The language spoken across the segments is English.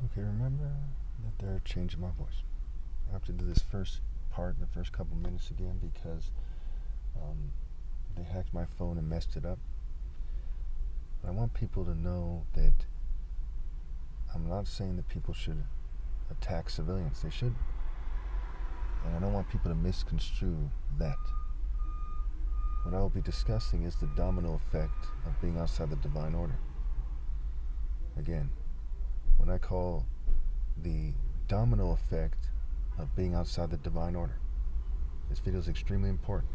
Okay, remember that they're changing my voice. I have to do this first part in the first couple minutes again because they hacked my phone and messed it up. But I want people to know that I'm not saying that people should attack civilians. They should. And I don't want people to misconstrue that. What I will be discussing is the domino effect of being outside the divine order. Again, what I call the domino effect of being outside the divine order. This video is extremely important.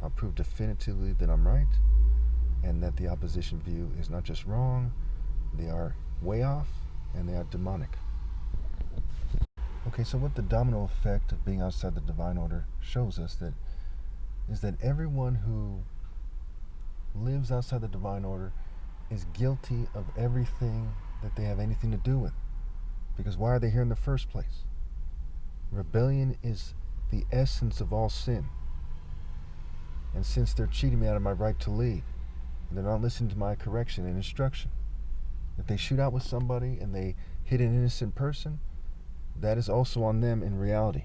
I'll prove definitively that I'm right and that the opposition view is not just wrong, they are way off and they are demonic. Okay, so what the domino effect of being outside the divine order shows us is that everyone who lives outside the divine order is guilty of everything that they have anything to do with. Because why are they here in the first place? Rebellion is the essence of all sin. And since they're cheating me out of my right to lead, they're not listening to my correction and instruction. If they shoot out with somebody and they hit an innocent person, that is also on them in reality.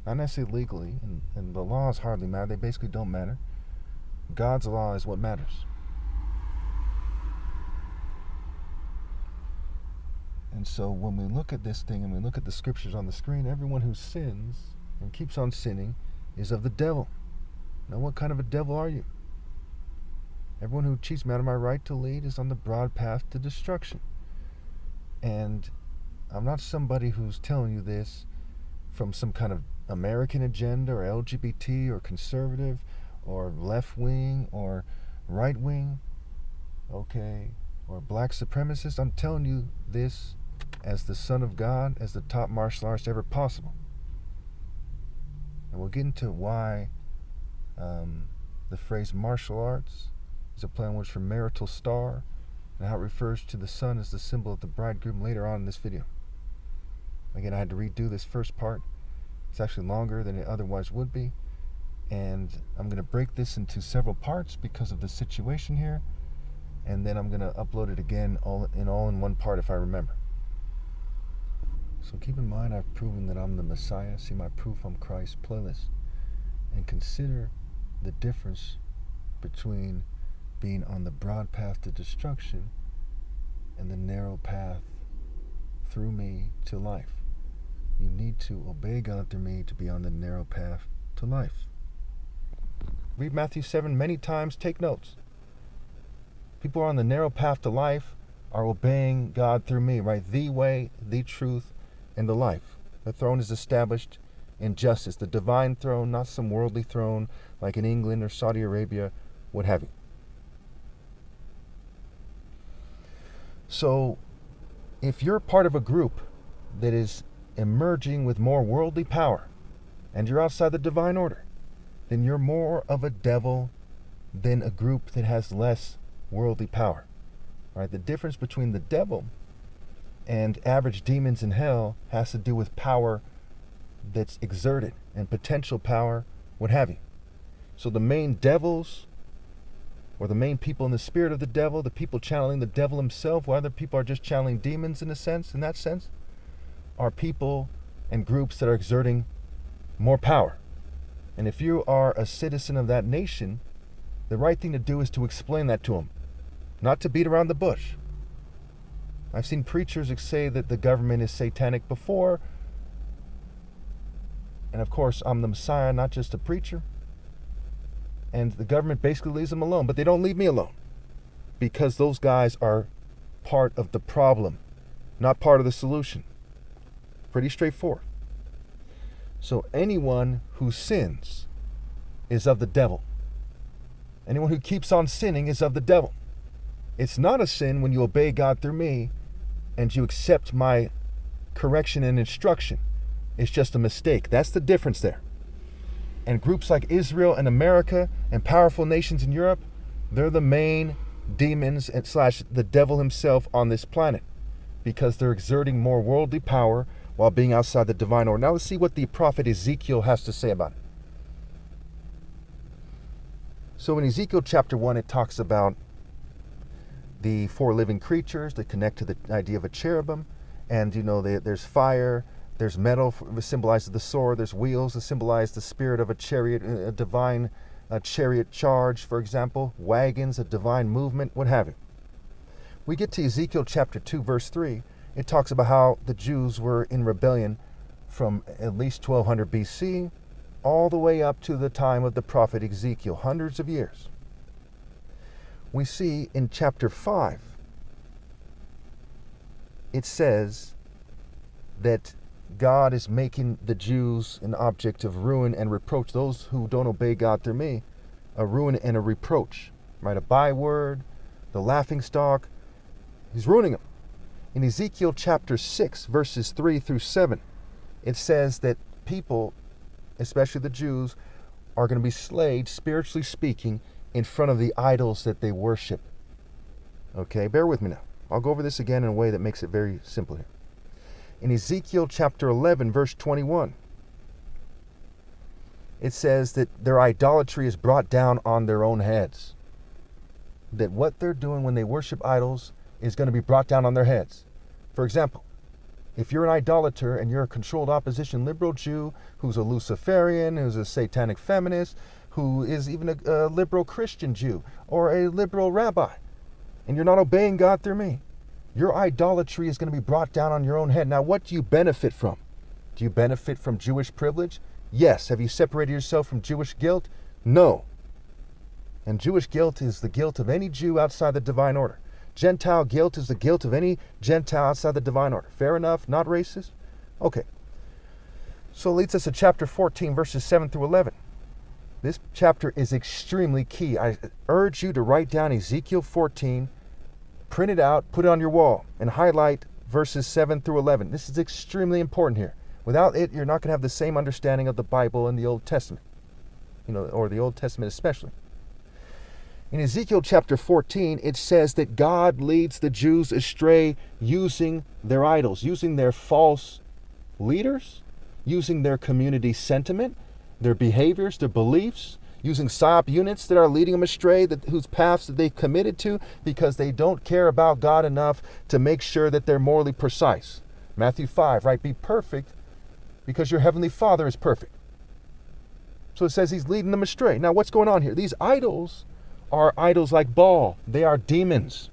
Not necessarily legally, and the laws hardly matter. They basically don't matter. God's law is what matters. And so when we look at this thing and we look at the scriptures on the screen, everyone who sins and keeps on sinning is of the devil. Now, what kind of a devil are you? Everyone who cheats me out of my right to lead is on the broad path to destruction. And I'm not somebody who's telling you this from some kind of American agenda or LGBT or conservative or left wing or right wing, okay, or black supremacist. I'm telling you this as the Son of God, as the top martial artist ever possible. And we'll get into why the phrase martial arts is a play on words for marital star and how it refers to the sun as the symbol of the bridegroom later on in this video. Again, I had to redo this first part. It's actually longer than it otherwise would be. And I'm going to break this into several parts because of the situation here. And then I'm going to upload it again all in one part if I remember. So keep in mind I've proven that I'm the Messiah. See my Proof I'm Christ playlist. And consider the difference between being on the broad path to destruction and the narrow path through me to life. You need to obey God through me to be on the narrow path to life. Read Matthew 7 many times, take notes. People who are on the narrow path to life are obeying God through me, right? The way, the truth, and the life. The throne is established in justice. The divine throne, not some worldly throne like in England or Saudi Arabia, what have you. So, if you're part of a group that is emerging with more worldly power, and you're outside the divine order, then you're more of a devil than a group that has less worldly power. Right? The difference between the devil and average demons in hell has to do with power that's exerted and potential power, what have you. So the main devils, or the main people in the spirit of the devil, the people channeling the devil himself, while other people are just channeling demons in that sense, are people and groups that are exerting more power. And if you are a citizen of that nation, the right thing to do is to explain that to them, not to beat around the bush. I've seen preachers say that the government is satanic before, and of course I'm the Messiah, not just a preacher, and the government basically leaves them alone, but they don't leave me alone, because those guys are part of the problem, not part of the solution. Pretty straightforward. So anyone who sins is of the devil. Anyone who keeps on sinning is of the devil. It's not a sin when you obey God through me and you accept my correction and instruction. It's just a mistake. That's the difference there. And groups like Israel and America and powerful nations in Europe, they're the main demons / the devil himself on this planet, because they're exerting more worldly power while being outside the divine order. Now let's see what the prophet Ezekiel has to say about it. So in Ezekiel chapter 1, it talks about the 4 living creatures that connect to the idea of a cherubim, And there's fire, there's metal that symbolizes the sword, there's wheels that symbolize the spirit of a chariot, a divine chariot charge, for example, wagons, a divine movement, what have you. We get to Ezekiel chapter 2, verse 3. It talks about how the Jews were in rebellion from at least 1200 BC all the way up to the time of the prophet Ezekiel, hundreds of years. We see in chapter 5, it says that God is making the Jews an object of ruin and reproach. Those who don't obey God through me, a ruin and a reproach. Right? A byword, the laughingstock. He's ruining them. In Ezekiel chapter 6, verses 3 through 7, it says that people, especially the Jews, are going to be slayed, spiritually speaking, in front of the idols that they worship. Okay, bear with me now. I'll go over this again in a way that makes it very simple here. In Ezekiel chapter 11, verse 21, it says that their idolatry is brought down on their own heads. That what they're doing when they worship idols is going to be brought down on their heads. For example, if you're an idolater and you're a controlled opposition liberal Jew who's a Luciferian, who's a satanic feminist, who is even a liberal Christian Jew or a liberal rabbi, and you're not obeying God through me, your idolatry is going to be brought down on your own head. Now, what do you benefit from? Do you benefit from Jewish privilege? Yes. Have you separated yourself from Jewish guilt? No. And Jewish guilt is the guilt of any Jew outside the divine order. Gentile guilt is the guilt of any Gentile outside the divine order. Fair enough? Not racist? Okay. So it leads us to chapter 14, verses 7 through 11. This chapter is extremely key. I urge you to write down Ezekiel 14, print it out, put it on your wall, and highlight verses 7 through 11. This is extremely important here. Without it, you're not going to have the same understanding of the Bible and the Old Testament, or the Old Testament especially. In Ezekiel chapter 14, it says that God leads the Jews astray using their idols, using their false leaders, using their community sentiment, their behaviors, their beliefs, using PSYOP units that are leading them astray, whose paths that they've committed to because they don't care about God enough to make sure that they're morally precise. Matthew 5, right? Be perfect because your heavenly Father is perfect. So it says he's leading them astray. Now, what's going on here? These idols are idols like Baal. They are demons.